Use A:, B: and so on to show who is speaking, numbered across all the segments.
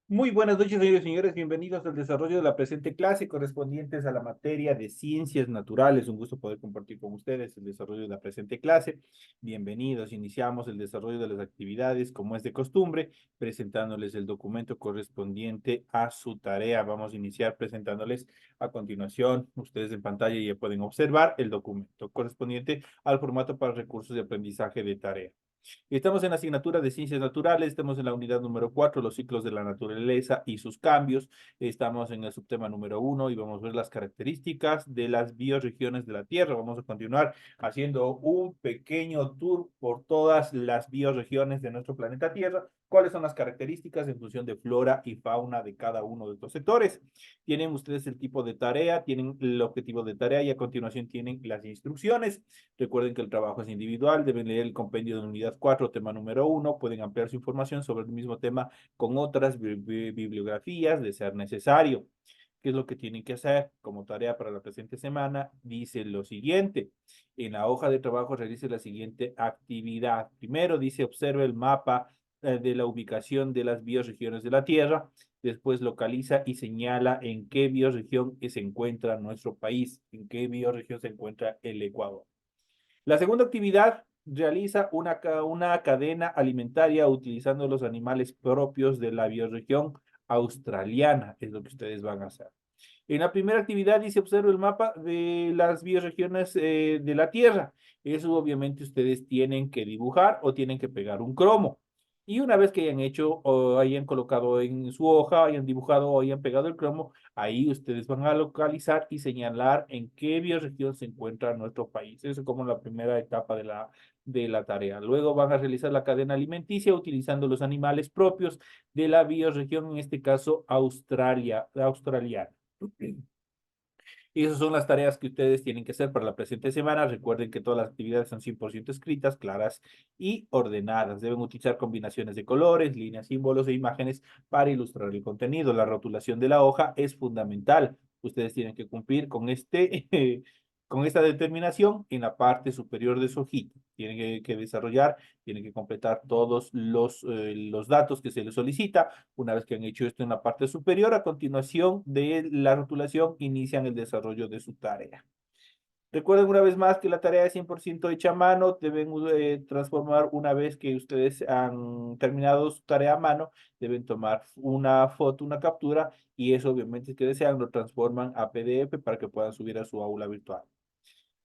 A: Muy buenas noches, señores y señores. Bienvenidos al desarrollo de la presente clase correspondientes a la materia de ciencias naturales. Un gusto poder compartir con ustedes el desarrollo de la presente clase. Bienvenidos. Iniciamos el desarrollo de las actividades como es de costumbre, presentándoles el documento correspondiente a su tarea. Vamos a iniciar presentándoles a continuación. Ustedes en pantalla ya pueden observar el documento correspondiente al formato para recursos de aprendizaje de tarea. Estamos en la asignatura de Ciencias Naturales, estamos en la unidad número 4, los ciclos de la naturaleza y sus cambios. Estamos en el subtema número 1 y vamos a ver las características de las bioregiones de la Tierra. Vamos a continuar haciendo un pequeño tour por todas las bioregiones de nuestro planeta Tierra. ¿Cuáles son las características en función de flora y fauna de cada uno de estos sectores? Tienen ustedes el tipo de tarea, tienen el objetivo de tarea y a continuación tienen las instrucciones. Recuerden que el trabajo es individual, deben leer el compendio de la unidad 4, tema número 1, pueden ampliar su información sobre el mismo tema con otras bibliografías de ser necesario. ¿Qué es lo que tienen que hacer como tarea para la presente semana? Dice lo siguiente. En la hoja de trabajo realice la siguiente actividad. Primero dice observe el mapa de la ubicación de las bioregiones de la Tierra. Después localiza y señala en qué bioregión se encuentra nuestro país, en qué bioregión se encuentra el Ecuador. La segunda actividad realiza una cadena alimentaria utilizando los animales propios de la bioregión australiana, es lo que ustedes van a hacer. En la primera actividad dice observa el mapa de las bioregiones de la Tierra. Eso obviamente ustedes tienen que dibujar o tienen que pegar un cromo. Y una vez que hayan hecho o hayan colocado en su hoja, hayan dibujado o hayan pegado el cromo, ahí ustedes van a localizar y señalar en qué bioregión se encuentra nuestro país. Eso es como la primera etapa de la tarea. Luego van a realizar la cadena alimenticia utilizando los animales propios de la bioregión, en este caso australiana. Y esas son las tareas que ustedes tienen que hacer para la presente semana. Recuerden que todas las actividades son 100% escritas, claras y ordenadas. Deben utilizar combinaciones de colores, líneas, símbolos e imágenes para ilustrar el contenido. La rotulación de la hoja es fundamental. Ustedes tienen que cumplir con con esta determinación en la parte superior de su hojita. Tienen que desarrollar, tienen que completar todos los datos que se les solicita. Una vez que han hecho esto en la parte superior, a continuación de la rotulación, inician el desarrollo de su tarea. Recuerden una vez más que la tarea es 100% hecha a mano, deben transformar una vez que ustedes han terminado su tarea a mano, deben tomar una foto, una captura, y eso obviamente que desean lo transforman a PDF para que puedan subir a su aula virtual.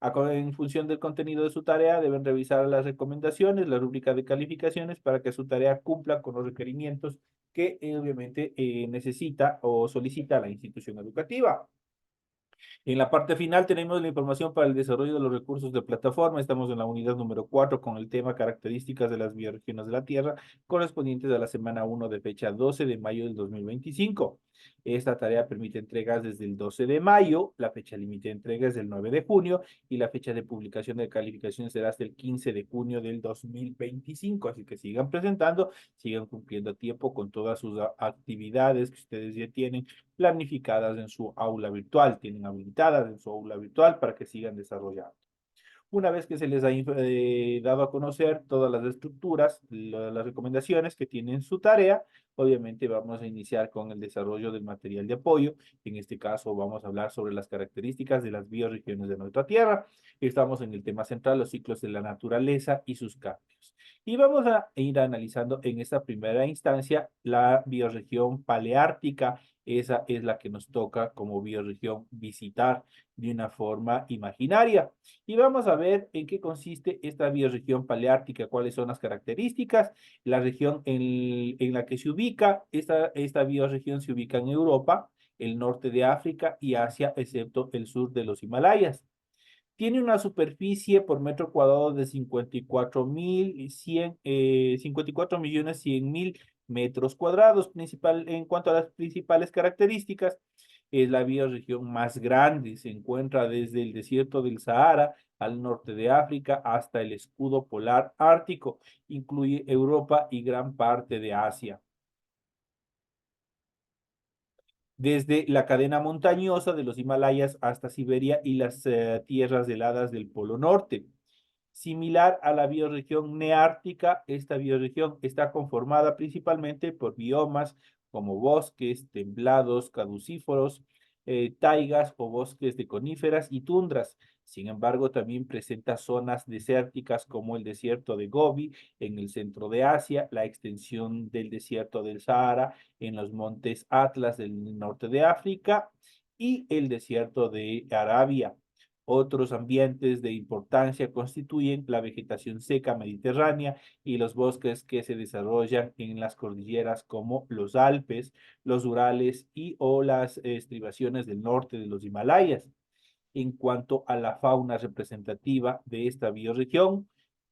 A: En función del contenido de su tarea, deben revisar las recomendaciones, la rúbrica de calificaciones para que su tarea cumpla con los requerimientos que obviamente necesita o solicita la institución educativa. En la parte final tenemos la información para el desarrollo de los recursos de plataforma. Estamos en la unidad número 4 con el tema características de las bioregiones de la Tierra, correspondientes a la semana 1 de fecha 12 de mayo del 2025. Esta tarea permite entregas desde el 12 de mayo, la fecha límite de entrega es del 9 de junio y la fecha de publicación de calificaciones será hasta el 15 de junio del 2025. Así que sigan presentando, sigan cumpliendo a tiempo con todas sus actividades que ustedes ya tienen planificadas en su aula virtual, tienen habilitadas en su aula virtual para que sigan desarrollando. Una vez que se les ha dado a conocer todas las estructuras, las recomendaciones que tienen su tarea, obviamente vamos a iniciar con el desarrollo del material de apoyo. En este caso vamos a hablar sobre las características de las bioregiones de nuestra Tierra. Estamos en el tema central, los ciclos de la naturaleza y sus cambios. Y vamos a ir analizando en esta primera instancia la bioregión paleártica. Esa es la que nos toca como bioregión visitar de una forma imaginaria. Y vamos a ver en qué consiste esta bioregión paleártica, cuáles son las características, la región en la que se ubica. Esta bioregión se ubica en Europa, el norte de África y Asia, excepto el sur de los Himalayas. Tiene una superficie por metro cuadrado de 54 millones 100 mil metros cuadrados. En cuanto a las principales características, es la bioregión más grande. Se encuentra desde el desierto del Sahara al norte de África hasta el escudo polar ártico. Incluye Europa y gran parte de Asia, desde la cadena montañosa de los Himalayas hasta Siberia y las tierras heladas del Polo Norte. Similar a la bioregión neártica, esta bioregión está conformada principalmente por biomas como bosques, templados, caducíforos, taigas o bosques de coníferas y tundras. Sin embargo, también presenta zonas desérticas como el desierto de Gobi en el centro de Asia, la extensión del desierto del Sahara en los montes Atlas del norte de África y el desierto de Arabia. Otros ambientes de importancia constituyen la vegetación seca mediterránea y los bosques que se desarrollan en las cordilleras como los Alpes, los Urales y o las estribaciones del norte de los Himalayas. En cuanto a la fauna representativa de esta bioregión,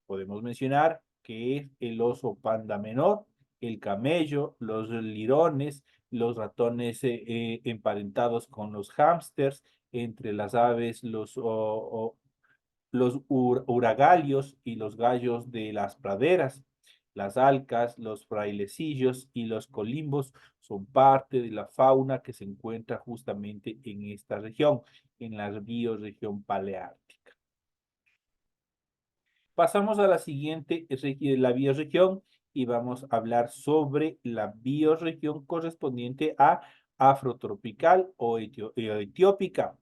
A: podemos mencionar que es el oso panda menor, el camello, los lirones, los ratones emparentados con los hámsters, entre las aves, los uragalios y los gallos de las praderas. Las alcas, los frailecillos y los colimbos son parte de la fauna que se encuentra justamente en esta región, en la bioregión paleártica. Pasamos a la siguiente, la bioregión, y vamos a hablar sobre la bioregión correspondiente a afrotropical o etiópica.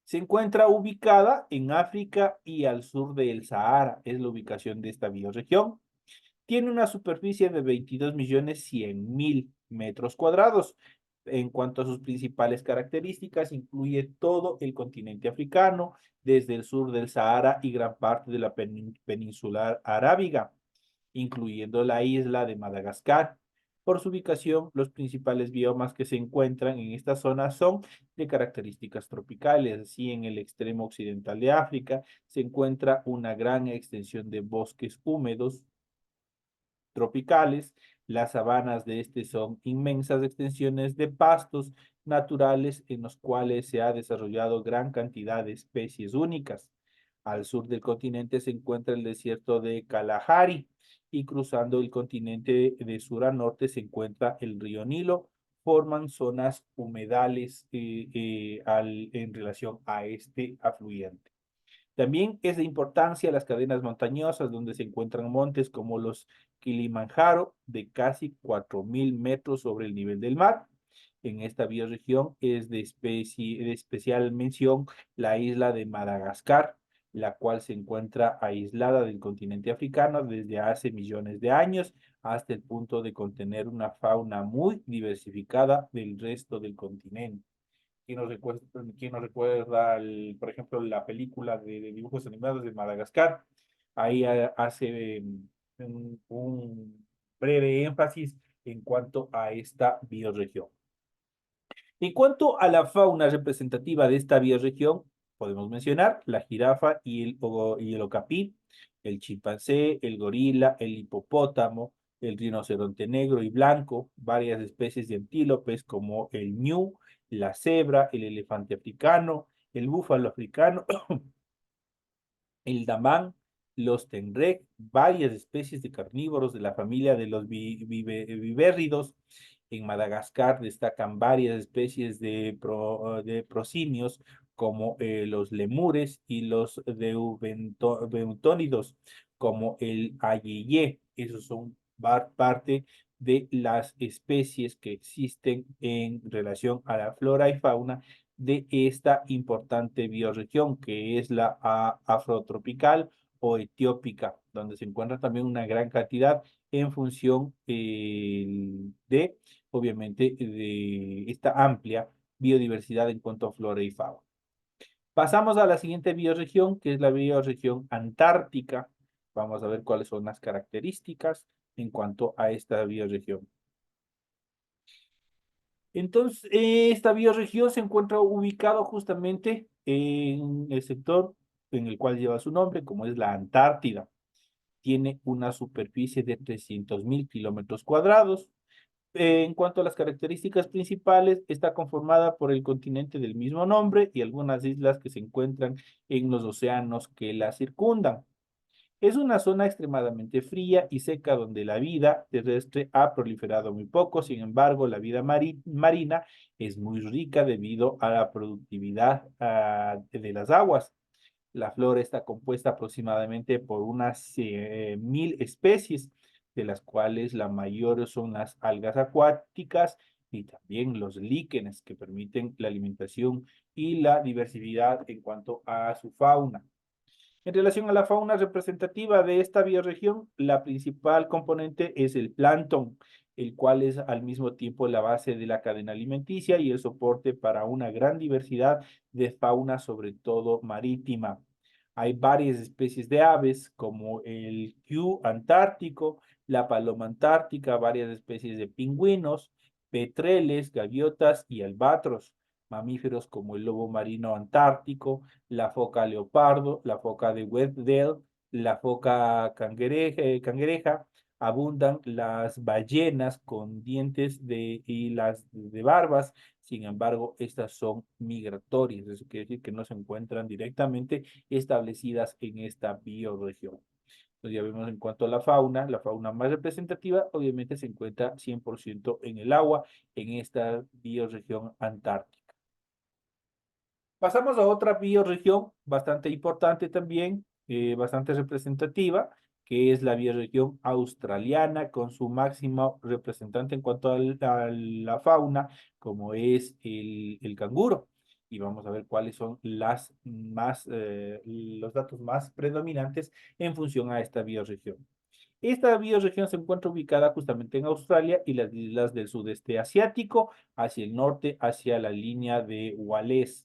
A: Se encuentra ubicada en África y al sur del Sahara, es la ubicación de esta bioregión. Tiene una superficie de 22.100.000 metros cuadrados. En cuanto a sus principales características, incluye todo el continente africano, desde el sur del Sahara y gran parte de la península arábiga, incluyendo la isla de Madagascar. Por su ubicación, los principales biomas que se encuentran en esta zona son de características tropicales. Así, en el extremo occidental de África se encuentra una gran extensión de bosques húmedos tropicales. Las sabanas de este son inmensas extensiones de pastos naturales en los cuales se ha desarrollado gran cantidad de especies únicas. Al sur del continente se encuentra el desierto de Kalahari y cruzando el continente de sur a norte se encuentra el río Nilo. Forman zonas humedales en relación a este afluente. También es de importancia las cadenas montañosas donde se encuentran montes como los Kilimanjaro de casi 4.000 metros sobre el nivel del mar. En esta bioregión es de especial mención la isla de Madagascar, la cual se encuentra aislada del continente africano desde hace millones de años hasta el punto de contener una fauna muy diversificada del resto del continente. ¿Quién nos recuerda por ejemplo, la película de dibujos animados de Madagascar? Ahí hace un breve énfasis en cuanto a esta bioregión. En cuanto a la fauna representativa de esta bioregión, podemos mencionar la jirafa y el ocapí, el chimpancé, el gorila, el hipopótamo, el rinoceronte negro y blanco, varias especies de antílopes como el ñu, la cebra, el elefante africano, el búfalo africano, el damán, los tenrec, varias especies de carnívoros de la familia de los vivérridos. En Madagascar destacan varias especies de prosimios como los lemures y los beutónidos como el ayeyé. Esos son parte de las especies que existen en relación a la flora y fauna de esta importante bioregión que es la afrotropical o etiópica, donde se encuentra también una gran cantidad en función de, obviamente, de esta amplia biodiversidad en cuanto a flora y fauna. Pasamos a la siguiente bioregión, que es la bioregión antártica. Vamos a ver cuáles son las características en cuanto a esta bioregión. Entonces, esta bioregión se encuentra ubicado justamente en el sector en el cual lleva su nombre, como es la Antártida. Tiene una superficie de 300.000 kilómetros cuadrados. En cuanto a las características principales, está conformada por el continente del mismo nombre y algunas islas que se encuentran en los océanos que la circundan. Es una zona extremadamente fría y seca donde la vida terrestre ha proliferado muy poco, sin embargo, la vida marina es muy rica debido a la productividad de las aguas. La flora está compuesta aproximadamente por unas 1.000 especies, de las cuales la mayor son las algas acuáticas y también los líquenes que permiten la alimentación y la diversidad en cuanto a su fauna. En relación a la fauna representativa de esta bioregión, la principal componente es el plancton, el cual es al mismo tiempo la base de la cadena alimenticia y el soporte para una gran diversidad de fauna, sobre todo marítima. Hay varias especies de aves, como el Q antártico, la paloma antártica, varias especies de pingüinos, petreles, gaviotas y albatros, mamíferos como el lobo marino antártico, la foca leopardo, la foca de Weddell, la foca cangreja, abundan las ballenas con dientes y las de barbas. Sin embargo, estas son migratorias, eso quiere decir que no se encuentran directamente establecidas en esta bioregión. Entonces ya vemos en cuanto a la fauna más representativa obviamente se encuentra 100% en el agua, en esta bioregión antártica. Pasamos a otra bioregión bastante importante también, bastante representativa, que es la bioregión australiana, con su máximo representante en cuanto a la fauna, como es el canguro. Y vamos a ver cuáles son los datos más predominantes en función a esta bioregión. Esta bioregión se encuentra ubicada justamente en Australia y las islas del sudeste asiático, hacia el norte, hacia la línea de Wallace.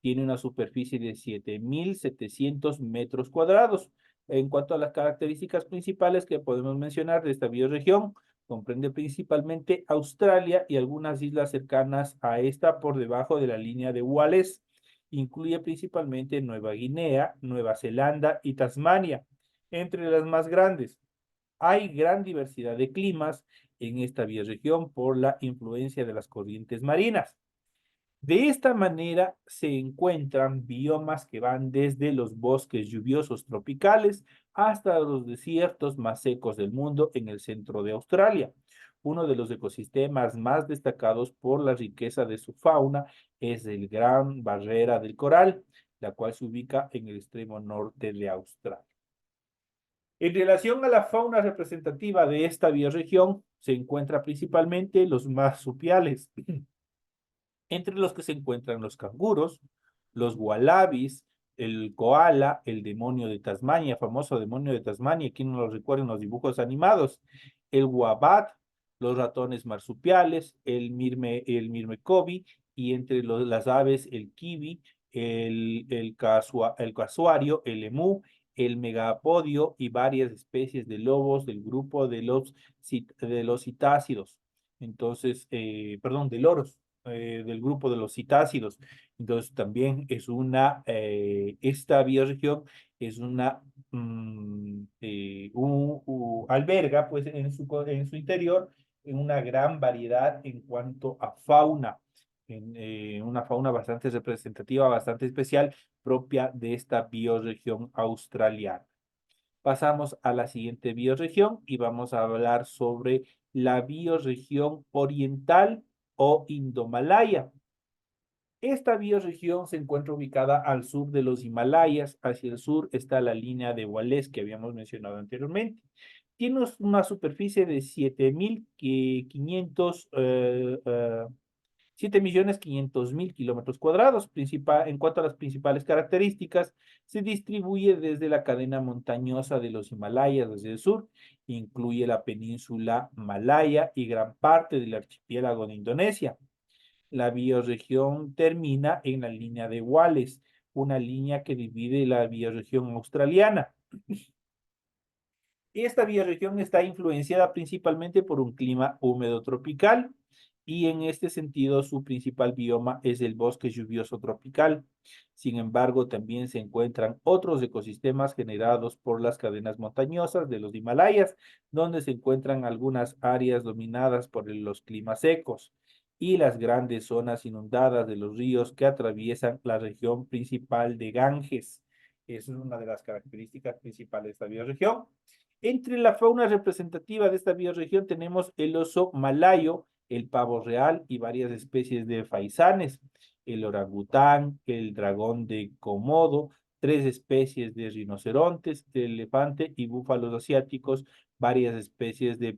A: Tiene una superficie de 7.700 metros cuadrados. En cuanto a las características principales que podemos mencionar de esta bioregión, comprende principalmente Australia y algunas islas cercanas a esta por debajo de la línea de Wallace. Incluye principalmente Nueva Guinea, Nueva Zelanda y Tasmania, entre las más grandes. Hay gran diversidad de climas en esta bioregión por la influencia de las corrientes marinas. De esta manera se encuentran biomas que van desde los bosques lluviosos tropicales hasta los desiertos más secos del mundo en el centro de Australia. Uno de los ecosistemas más destacados por la riqueza de su fauna es el Gran Barrera del Coral, la cual se ubica en el extremo norte de Australia. En relación a la fauna representativa de esta bioregión, se encuentra principalmente los marsupiales, entre los que se encuentran los canguros, los wallabies, el koala, el demonio de Tasmania, famoso demonio de Tasmania, quien no lo recuerda en los dibujos animados, el wombat, los ratones marsupiales, el mirmecobi, y entre las aves, el kiwi, el casuario, el emú, el megapodio y varias especies de lobos del grupo de los citácidos. Entonces, perdón, de loros, del grupo de los citácidos. Entonces, también es esta bioregión es alberga, pues, en su interior, en una gran variedad en cuanto a fauna, una fauna bastante representativa, bastante especial, propia de esta bioregión australiana. Pasamos a la siguiente bioregión y vamos a hablar sobre la bioregión oriental o Indomalaya. Esta bioregión se encuentra ubicada al sur de los Himalayas. Hacia el sur está la línea de Wallace que habíamos mencionado anteriormente. Tiene una superficie de 7.500.000 kilómetros cuadrados. En cuanto a las principales características, se distribuye desde la cadena montañosa de los Himalayas desde el sur, incluye la península Malaya y gran parte del archipiélago de Indonesia. La bioregión termina en la línea de Wallace, una línea que divide la bioregión australiana. Esta bioregión está influenciada principalmente por un clima húmedo tropical y en este sentido su principal bioma es el bosque lluvioso tropical. Sin embargo, también se encuentran otros ecosistemas generados por las cadenas montañosas de los Himalayas, donde se encuentran algunas áreas dominadas por los climas secos y las grandes zonas inundadas de los ríos que atraviesan la región principal de Ganges. Esa es una de las características principales de esta bioregión. Entre la fauna representativa de esta bioregión tenemos el oso malayo, el pavo real y varias especies de faisanes, el orangután, el dragón de Komodo, 3 especies de rinocerontes, de elefante y búfalos asiáticos, varias especies de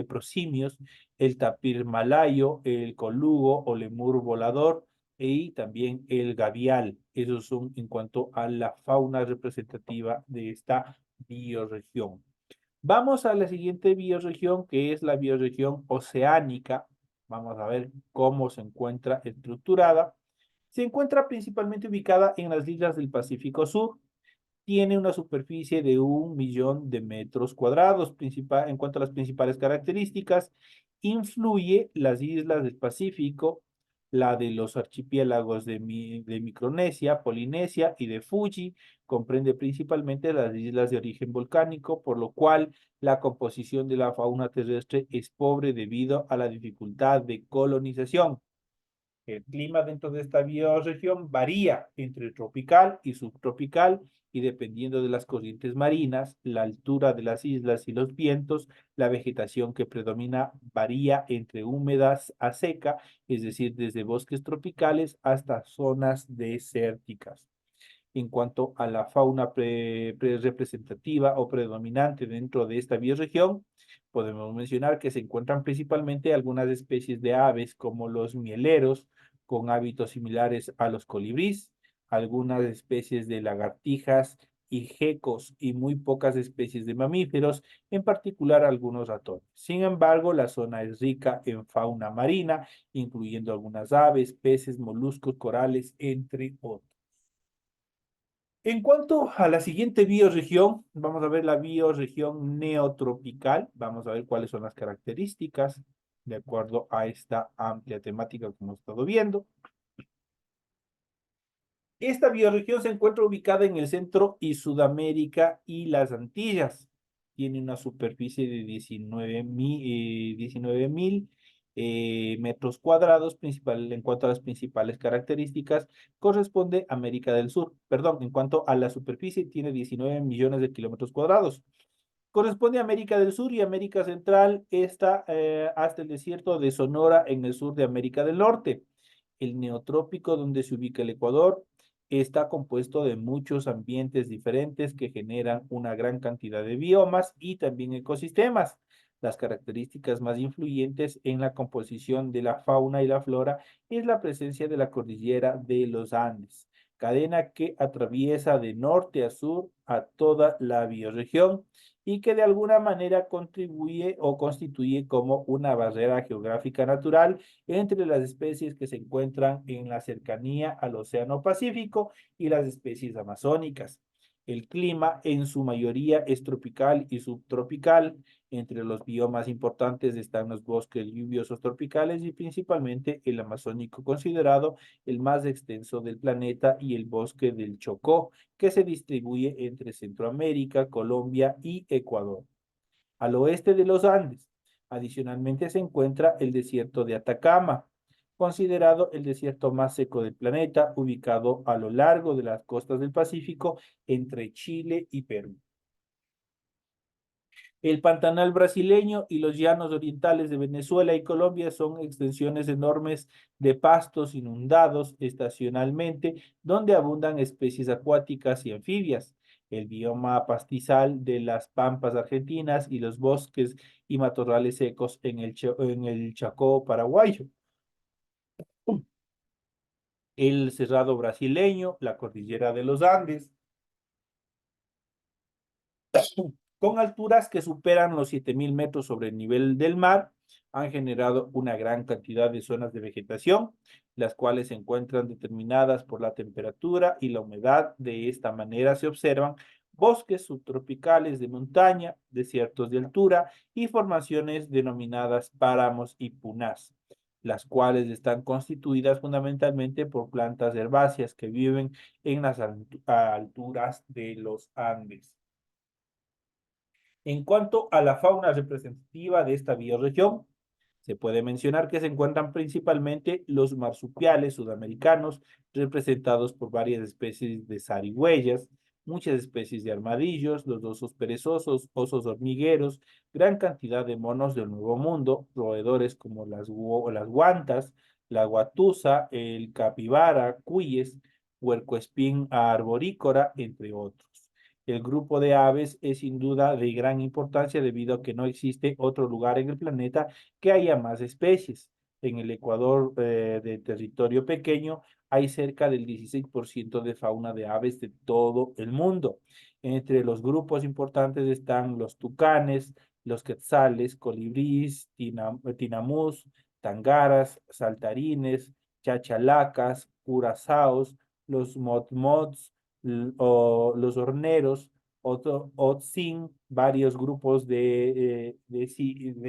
A: prosimios, el tapir malayo, el colugo o lemur volador y también el gavial. Esos son en cuanto a la fauna representativa de esta bioregión. Vamos a la siguiente bioregión, que es la bioregión oceánica. Vamos a ver cómo se encuentra estructurada. Se encuentra principalmente ubicada en las islas del Pacífico Sur. Tiene una superficie de 1 millón de metros cuadrados. En cuanto a las principales características, influye las islas del Pacífico, la de los archipiélagos de Micronesia, Polinesia y de Fuji. Comprende principalmente las islas de origen volcánico, por lo cual la composición de la fauna terrestre es pobre debido a la dificultad de colonización. El clima dentro de esta bioregión varía entre tropical y subtropical y dependiendo de las corrientes marinas, la altura de las islas y los vientos, la vegetación que predomina varía entre húmedas a seca, es decir, desde bosques tropicales hasta zonas desérticas. En cuanto a la fauna representativa o predominante dentro de esta bioregión, podemos mencionar que se encuentran principalmente algunas especies de aves como los mieleros, con hábitos similares a los colibríes, algunas especies de lagartijas y gecos y muy pocas especies de mamíferos, en particular algunos ratones. Sin embargo, la zona es rica en fauna marina, incluyendo algunas aves, peces, moluscos, corales, entre otros. En cuanto a la siguiente bioregión, vamos a ver la bioregión neotropical. Vamos a ver cuáles son las características de acuerdo a esta amplia temática que hemos estado viendo. Esta bioregión se encuentra ubicada en el centro y Sudamérica y las Antillas. Tiene una superficie de 19.000 metros cuadrados. En cuanto a las principales características, corresponde a América del Sur. Perdón, en cuanto a la superficie, tiene 19 millones de kilómetros cuadrados. Corresponde a América del Sur y América Central, está hasta el desierto de Sonora en el sur de América del Norte. El neotrópico donde se ubica el Ecuador está compuesto de muchos ambientes diferentes que generan una gran cantidad de biomas y también ecosistemas. Las características más influyentes en la composición de la fauna y la flora es la presencia de la cordillera de los Andes, cadena que atraviesa de norte a sur a toda la bioregión y que de alguna manera contribuye o constituye como una barrera geográfica natural entre las especies que se encuentran en la cercanía al Océano Pacífico y las especies amazónicas. El clima en su mayoría es tropical y subtropical. Entre los biomas importantes están los bosques lluviosos tropicales y principalmente el amazónico, considerado el más extenso del planeta, y el bosque del Chocó, que se distribuye entre Centroamérica, Colombia y Ecuador. Al oeste de los Andes, adicionalmente, se encuentra el desierto de Atacama, considerado el desierto más seco del planeta, ubicado a lo largo de las costas del Pacífico entre Chile y Perú. El Pantanal brasileño y los llanos orientales de Venezuela y Colombia son extensiones enormes de pastos inundados estacionalmente, donde abundan especies acuáticas y anfibias. El bioma pastizal de las pampas argentinas y los bosques y matorrales secos en el Chacó paraguayo. El Cerrado brasileño, la cordillera de los Andes, con alturas que superan los 7.000 metros sobre el nivel del mar, han generado una gran cantidad de zonas de vegetación, las cuales se encuentran determinadas por la temperatura y la humedad. De esta manera se observan bosques subtropicales de montaña, desiertos de altura y formaciones denominadas páramos y punas, las cuales están constituidas fundamentalmente por plantas herbáceas que viven en las alturas de los Andes. En cuanto a la fauna representativa de esta bioregión, se puede mencionar que se encuentran principalmente los marsupiales sudamericanos, representados por varias especies de zarigüeyas, muchas especies de armadillos, los osos perezosos, osos hormigueros, gran cantidad de monos del Nuevo Mundo, roedores como las guantas, la guatusa, el capibara, cuyes, puercoespín arborícola, entre otros. El grupo de aves es sin duda de gran importancia debido a que no existe otro lugar en el planeta que haya más especies. En el Ecuador de territorio pequeño hay cerca del 16% de fauna de aves de todo el mundo. Entre los grupos importantes están los tucanes, los quetzales, colibríes, tinamús, tangaras, saltarines, chachalacas, curasaos, los motmots, o los horneros, otzin, varios grupos de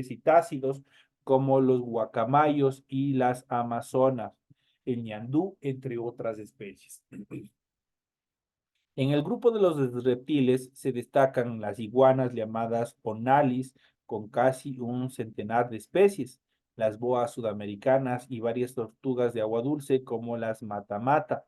A: citácidos como los guacamayos y las amazonas, el ñandú, entre otras especies. En el grupo de los reptiles se destacan las iguanas llamadas onalis, con casi un centenar de especies, las boas sudamericanas y varias tortugas de agua dulce como las matamata.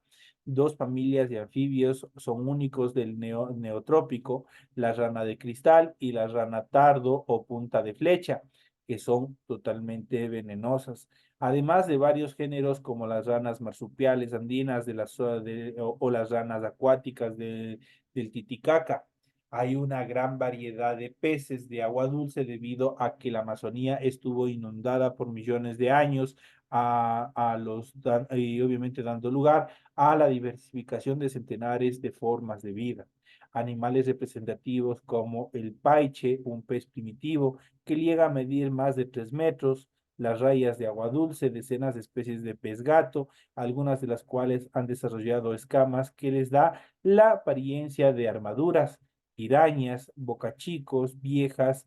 A: Dos familias de anfibios son únicos del neotrópico, la rana de cristal y la rana tardo o punta de flecha, que son totalmente venenosas, además de varios géneros como las ranas marsupiales andinas o las ranas acuáticas del Titicaca. Hay una gran variedad de peces de agua dulce debido a que la Amazonía estuvo inundada por millones de años y obviamente dando lugar a la diversificación de centenares de formas de vida. Animales representativos como el paiche, un pez primitivo que llega a medir más de 3 metros, las rayas de agua dulce, decenas de especies de pez gato, algunas de las cuales han desarrollado escamas que les da la apariencia de armaduras, pirañas, bocachicos, viejas,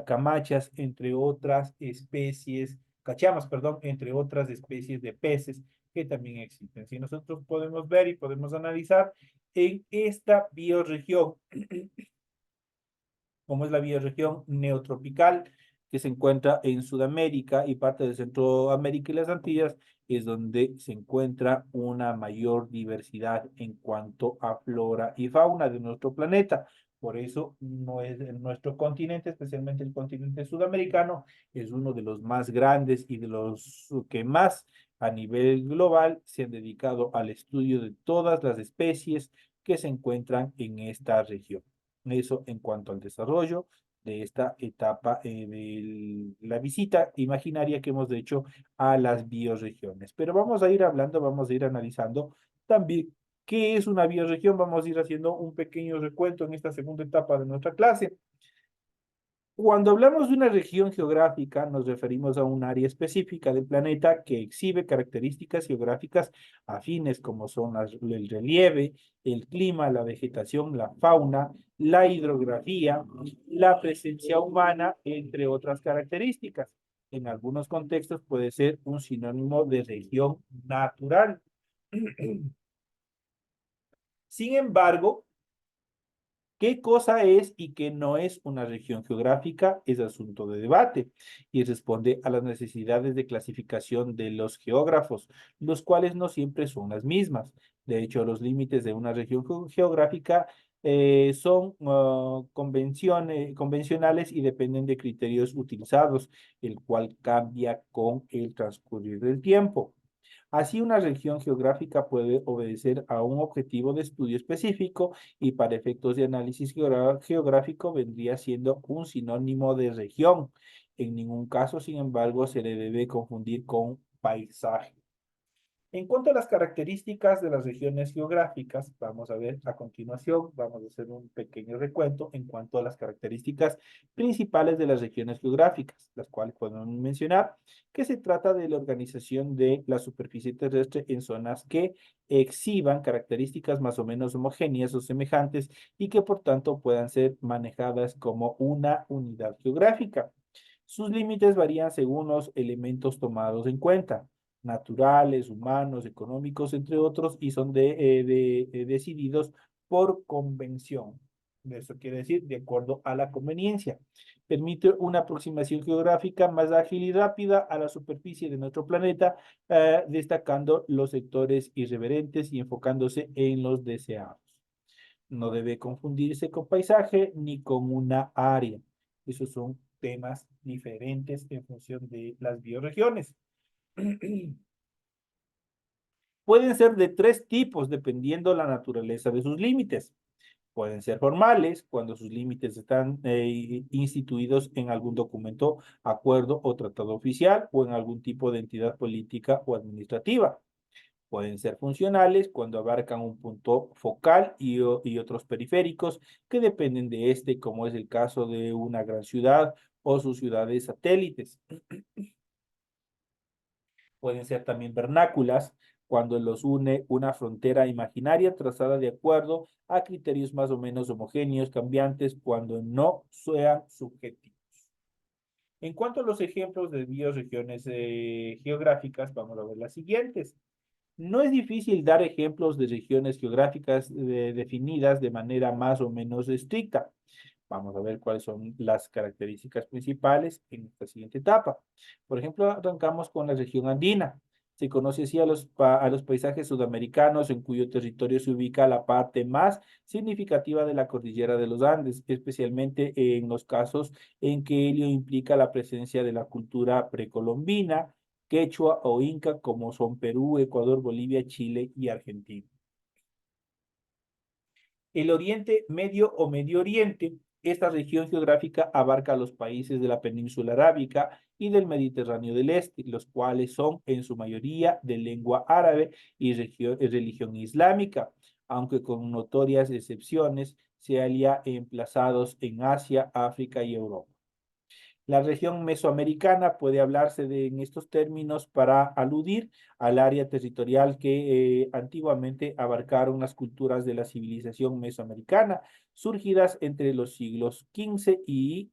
A: camachas, entre otras especies, cachamas, perdón, entre otras especies de peces que también existen. Si nosotros podemos ver y podemos analizar en esta bioregión, como es la bioregión neotropical que se encuentra en Sudamérica y parte de Centroamérica y las Antillas, es donde se encuentra una mayor diversidad en cuanto a flora y fauna de nuestro planeta. Por eso no es en nuestro continente, especialmente el continente sudamericano, es uno de los más grandes y de los que más a nivel global se han dedicado al estudio de todas las especies que se encuentran en esta región. Eso en cuanto al desarrollo de esta etapa de la visita imaginaria que hemos hecho a las bioregiones. Pero vamos a ir hablando, vamos a ir analizando también qué es una bioregión. Vamos a ir haciendo un pequeño recuento en esta segunda etapa de nuestra clase. Cuando hablamos de una región geográfica, nos referimos a un área específica del planeta que exhibe características geográficas afines como son el relieve, el clima, la vegetación, la fauna, la hidrografía, la presencia humana, entre otras características. En algunos contextos puede ser un sinónimo de región natural. Sin embargo, ¿qué cosa es y qué no es una región geográfica? Es asunto de debate y responde a las necesidades de clasificación de los geógrafos, los cuales no siempre son las mismas. De hecho, los límites de una región geográfica son convencionales y dependen de criterios utilizados, el cual cambia con el transcurrir del tiempo. Así, una región geográfica puede obedecer a un objetivo de estudio específico y para efectos de análisis geográfico vendría siendo un sinónimo de región. En ningún caso, sin embargo, se le debe confundir con paisaje. En cuanto a las características de las regiones geográficas, vamos a ver a continuación, vamos a hacer un pequeño recuento en cuanto a las características principales de las regiones geográficas, las cuales podemos mencionar que se trata de la organización de la superficie terrestre en zonas que exhiban características más o menos homogéneas o semejantes y que por tanto puedan ser manejadas como una unidad geográfica. Sus límites varían según los elementos tomados en cuenta naturales, humanos, económicos, entre otros, y son decididos por convención. Eso quiere decir de acuerdo a la conveniencia. Permite una aproximación geográfica más ágil y rápida a la superficie de nuestro planeta, destacando los sectores irreverentes y enfocándose en los deseados. No debe confundirse con paisaje ni con una área. Esos son temas diferentes en función de las bioregiones. Pueden ser de tres tipos dependiendo la naturaleza de sus límites. Pueden ser formales, cuando sus límites están instituidos en algún documento, acuerdo o tratado oficial o en algún tipo de entidad política o administrativa. Pueden ser funcionales cuando abarcan un punto focal y otros periféricos que dependen de este, como es el caso de una gran ciudad o sus ciudades satélites. Pueden ser también vernáculas cuando los une una frontera imaginaria trazada de acuerdo a criterios más o menos homogéneos, cambiantes, cuando no sean subjetivos. En cuanto a los ejemplos de bioregiones geográficas, vamos a ver las siguientes. No es difícil dar ejemplos de regiones geográficas definidas de manera más o menos estricta. Vamos a ver cuáles son las características principales en esta siguiente etapa. Por ejemplo, arrancamos con la región andina. Se conoce así a los paisajes sudamericanos en cuyo territorio se ubica la parte más significativa de la cordillera de los Andes, especialmente en los casos en que ello implica la presencia de la cultura precolombina, quechua o inca, como son Perú, Ecuador, Bolivia, Chile y Argentina. El Oriente Medio o Medio Oriente, esta región geográfica abarca los países de la península arábica y del Mediterráneo del Este, los cuales son en su mayoría de lengua árabe y religión islámica, aunque con notorias excepciones, se hallan emplazados en Asia, África y Europa. La región mesoamericana puede hablarse en estos términos para aludir al área territorial que antiguamente abarcaron las culturas de la civilización mesoamericana, surgidas entre los siglos XV y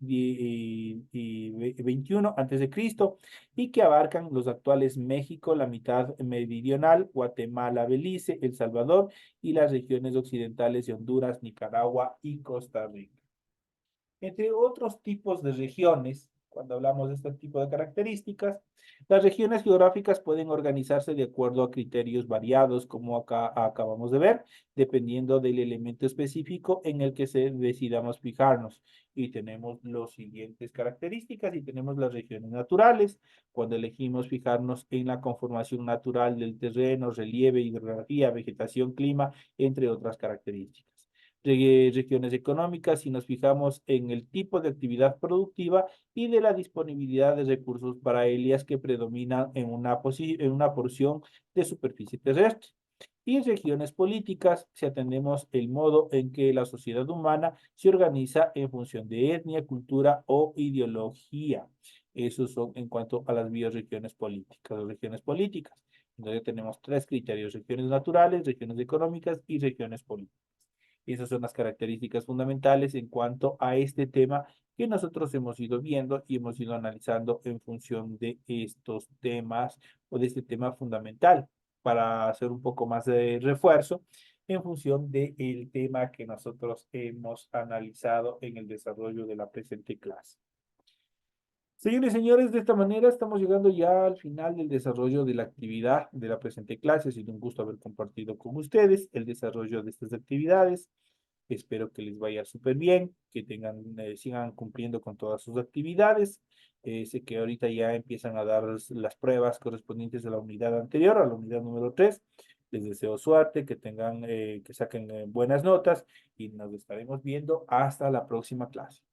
A: XXI antes de Cristo, y que abarcan los actuales México, la mitad meridional, Guatemala, Belice, El Salvador y las regiones occidentales de Honduras, Nicaragua y Costa Rica. Entre otros tipos de regiones, cuando hablamos de este tipo de características, las regiones geográficas pueden organizarse de acuerdo a criterios variados, como acá acabamos de ver, dependiendo del elemento específico en el que se decidamos fijarnos. Y tenemos las siguientes características y tenemos las regiones naturales, cuando elegimos fijarnos en la conformación natural del terreno, relieve, hidrografía, vegetación, clima, entre otras características regiones económicas si nos fijamos en el tipo de actividad productiva y de la disponibilidad de recursos para ellas que predominan en una porción de superficie terrestre. Y regiones políticas si atendemos el modo en que la sociedad humana se organiza en función de etnia, cultura o ideología. Esos son en cuanto a las bioregiones políticas, las regiones políticas. Entonces tenemos tres criterios: regiones naturales, regiones económicas y regiones políticas. Esas son las características fundamentales en cuanto a este tema que nosotros hemos ido viendo y hemos ido analizando en función de estos temas o de este tema fundamental para hacer un poco más de refuerzo en función del tema que nosotros hemos analizado en el desarrollo de la presente clase. Señores y señores, de esta manera estamos llegando ya al final del desarrollo de la actividad de la presente clase. Ha sido un gusto haber compartido con ustedes el desarrollo de estas actividades. Espero que les vaya súper bien, que tengan, sigan cumpliendo con todas sus actividades. Sé que ahorita ya empiezan a dar las pruebas correspondientes a la unidad anterior, a la unidad número 3. Les deseo suerte, que tengan, que saquen buenas notas y nos estaremos viendo hasta la próxima clase.